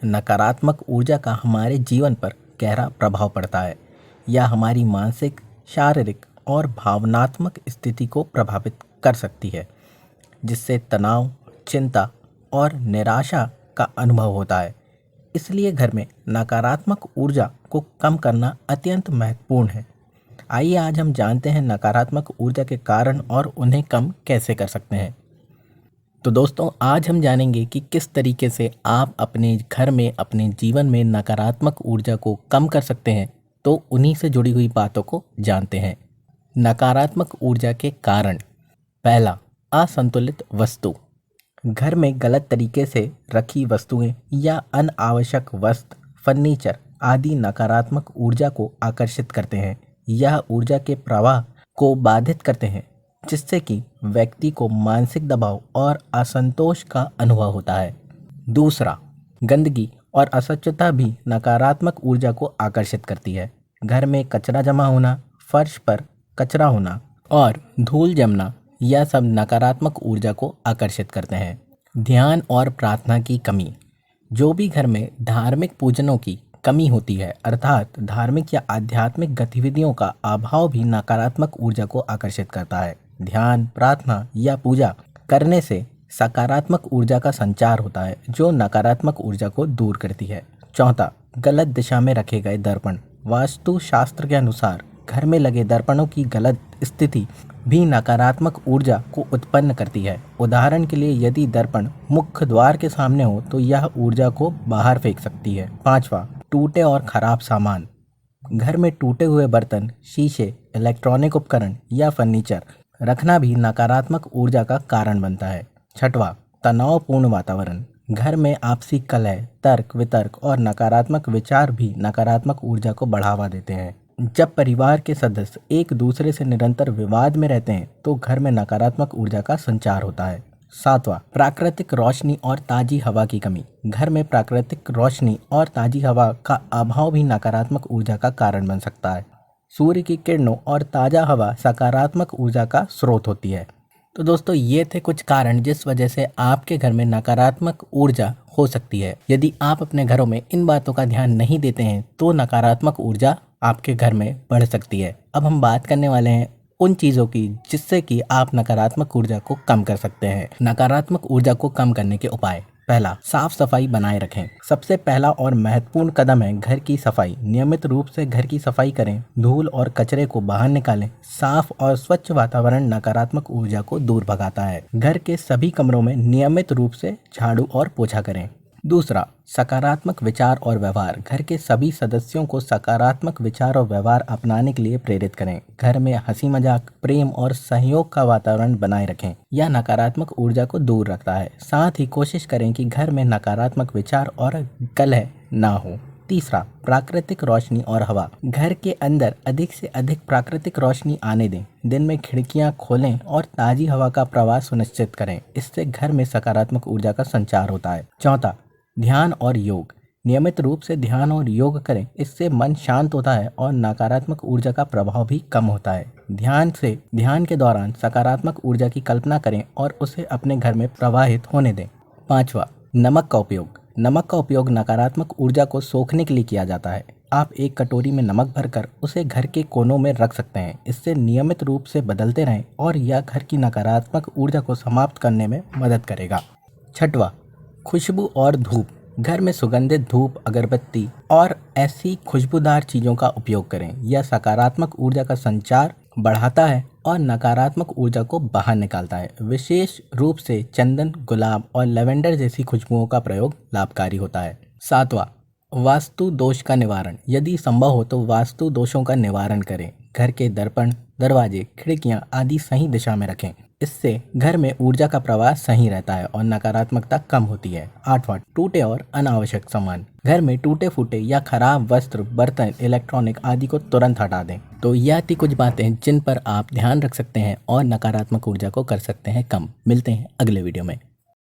नकारात्मक ऊर्जा का हमारे जीवन पर गहरा प्रभाव पड़ता है। यह हमारी मानसिक, शारीरिक और भावनात्मक स्थिति को प्रभावित कर सकती है, जिससे तनाव, चिंता और निराशा का अनुभव होता है। इसलिए घर में नकारात्मक ऊर्जा को कम करना अत्यंत महत्वपूर्ण है। आइए आज हम जानते हैं नकारात्मक ऊर्जा के कारण और उन्हें कम कैसे कर सकते हैं। तो दोस्तों, आज हम जानेंगे कि किस तरीके से आप अपने घर में, अपने जीवन में नकारात्मक ऊर्जा को कम कर सकते हैं। तो उन्हीं से जुड़ी हुई बातों को जानते हैं। नकारात्मक ऊर्जा के कारण। पहला, असंतुलित वस्तु। घर में गलत तरीके से रखी वस्तुएं या अनावश्यक वस्तु, फर्नीचर आदि नकारात्मक ऊर्जा को आकर्षित करते हैं। यह ऊर्जा के प्रवाह को बाधित करते हैं, जिससे कि व्यक्ति को मानसिक दबाव और असंतोष का अनुभव होता है। दूसरा, गंदगी और अस्वच्छता भी नकारात्मक ऊर्जा को आकर्षित करती है। घर में कचरा जमा होना, फर्श पर कचरा होना और धूल जमना, यह सब नकारात्मक ऊर्जा को आकर्षित करते हैं। ध्यान और प्रार्थना की कमी। जो भी घर में धार्मिक पूजनों की कमी होती है, अर्थात धार्मिक या आध्यात्मिक गतिविधियों का अभाव भी नकारात्मक ऊर्जा को आकर्षित करता है। ध्यान, प्रार्थना या पूजा करने से सकारात्मक ऊर्जा का संचार होता है, जो नकारात्मक ऊर्जा को दूर करती है। चौथा, गलत दिशा में रखे गए दर्पण। वास्तु शास्त्र के अनुसार घर में लगे दर्पणों की गलत स्थिति भी नकारात्मक ऊर्जा को उत्पन्न करती है। उदाहरण के लिए, यदि दर्पण मुख्य द्वार के सामने हो तो यह ऊर्जा को बाहर फेंक सकती है। पांचवा, टूटे और खराब सामान। घर में टूटे हुए बर्तन, शीशे, इलेक्ट्रॉनिक उपकरण या फर्नीचर रखना भी नकारात्मक ऊर्जा का कारण बनता है। छठवां, तनावपूर्ण वातावरण। घर में आपसी कलह, तर्क वितर्क और नकारात्मक विचार भी नकारात्मक ऊर्जा को बढ़ावा देते हैं। जब परिवार के सदस्य एक दूसरे से निरंतर विवाद में रहते हैं तो घर में नकारात्मक ऊर्जा का संचार होता है। सातवां, प्राकृतिक रोशनी और ताजी हवा की कमी। घर में प्राकृतिक रोशनी और ताजी हवा का अभाव भी नकारात्मक ऊर्जा का कारण बन सकता है। सूर्य की किरणों और ताज़ा हवा सकारात्मक ऊर्जा का स्रोत होती है। तो दोस्तों, ये थे कुछ कारण जिस वजह से आपके घर में नकारात्मक ऊर्जा हो सकती है। यदि आप अपने घरों में इन बातों का ध्यान नहीं देते हैं तो नकारात्मक ऊर्जा आपके घर में बढ़ सकती है। अब हम बात करने वाले हैं उन चीज़ों की जिससे कि आप नकारात्मक ऊर्जा को कम कर सकते हैं। नकारात्मक ऊर्जा को कम करने के उपाय। पहला, साफ सफाई बनाए रखें। सबसे पहला और महत्वपूर्ण कदम है घर की सफाई। नियमित रूप से घर की सफाई करें, धूल और कचरे को बाहर निकालें। साफ और स्वच्छ वातावरण नकारात्मक ऊर्जा को दूर भगाता है। घर के सभी कमरों में नियमित रूप से झाड़ू और पोछा करें। दूसरा, सकारात्मक विचार और व्यवहार। घर के सभी सदस्यों को सकारात्मक विचार और व्यवहार अपनाने के लिए प्रेरित करें। घर में हंसी मजाक, प्रेम और सहयोग का वातावरण बनाए रखें। यह नकारात्मक ऊर्जा को दूर रखता है। साथ ही कोशिश करें कि घर में नकारात्मक विचार और कलह ना हो। तीसरा, प्राकृतिक रोशनी और हवा। घर के अंदर अधिक से अधिक प्राकृतिक रोशनी आने दें। दिन में खिड़कियां खोलें और ताज़ी हवा का प्रवाह सुनिश्चित करें। इससे घर में सकारात्मक ऊर्जा का संचार होता है। चौथा, ध्यान और योग। नियमित रूप से ध्यान और योग करें। इससे मन शांत होता है और नकारात्मक ऊर्जा का प्रभाव भी कम होता है। ध्यान के दौरान सकारात्मक ऊर्जा की कल्पना करें और उसे अपने घर में प्रवाहित होने दें। पांचवा, नमक का उपयोग। नमक का उपयोग नकारात्मक ऊर्जा को सोखने के लिए किया जाता है। आप एक कटोरी में नमक भरकर उसे घर के कोनों में रख सकते हैं। इससे नियमित रूप से बदलते रहें और यह घर की नकारात्मक ऊर्जा को समाप्त करने में मदद करेगा। छठवां, खुशबू और धूप। घर में सुगंधित धूप, अगरबत्ती और ऐसी खुशबूदार चीज़ों का उपयोग करें। यह सकारात्मक ऊर्जा का संचार बढ़ाता है और नकारात्मक ऊर्जा को बाहर निकालता है। विशेष रूप से चंदन, गुलाब और लेवेंडर जैसी खुशबुओं का प्रयोग लाभकारी होता है। सातवां, वास्तु दोष का निवारण। यदि संभव हो तो वास्तु दोषों का निवारण करें। घर के दर्पण, दरवाजे, खिड़कियां आदि सही दिशा में रखें। इससे घर में ऊर्जा का प्रवाह सही रहता है और नकारात्मकता कम होती है। आठवां, टूटे और अनावश्यक सामान। घर में टूटे फूटे या खराब वस्त्र, बर्तन, इलेक्ट्रॉनिक आदि को तुरंत हटा दें। तो यह थी कुछ बातें जिन पर आप ध्यान रख सकते हैं और नकारात्मक ऊर्जा को कर सकते हैं कम। मिलते हैं अगले वीडियो में।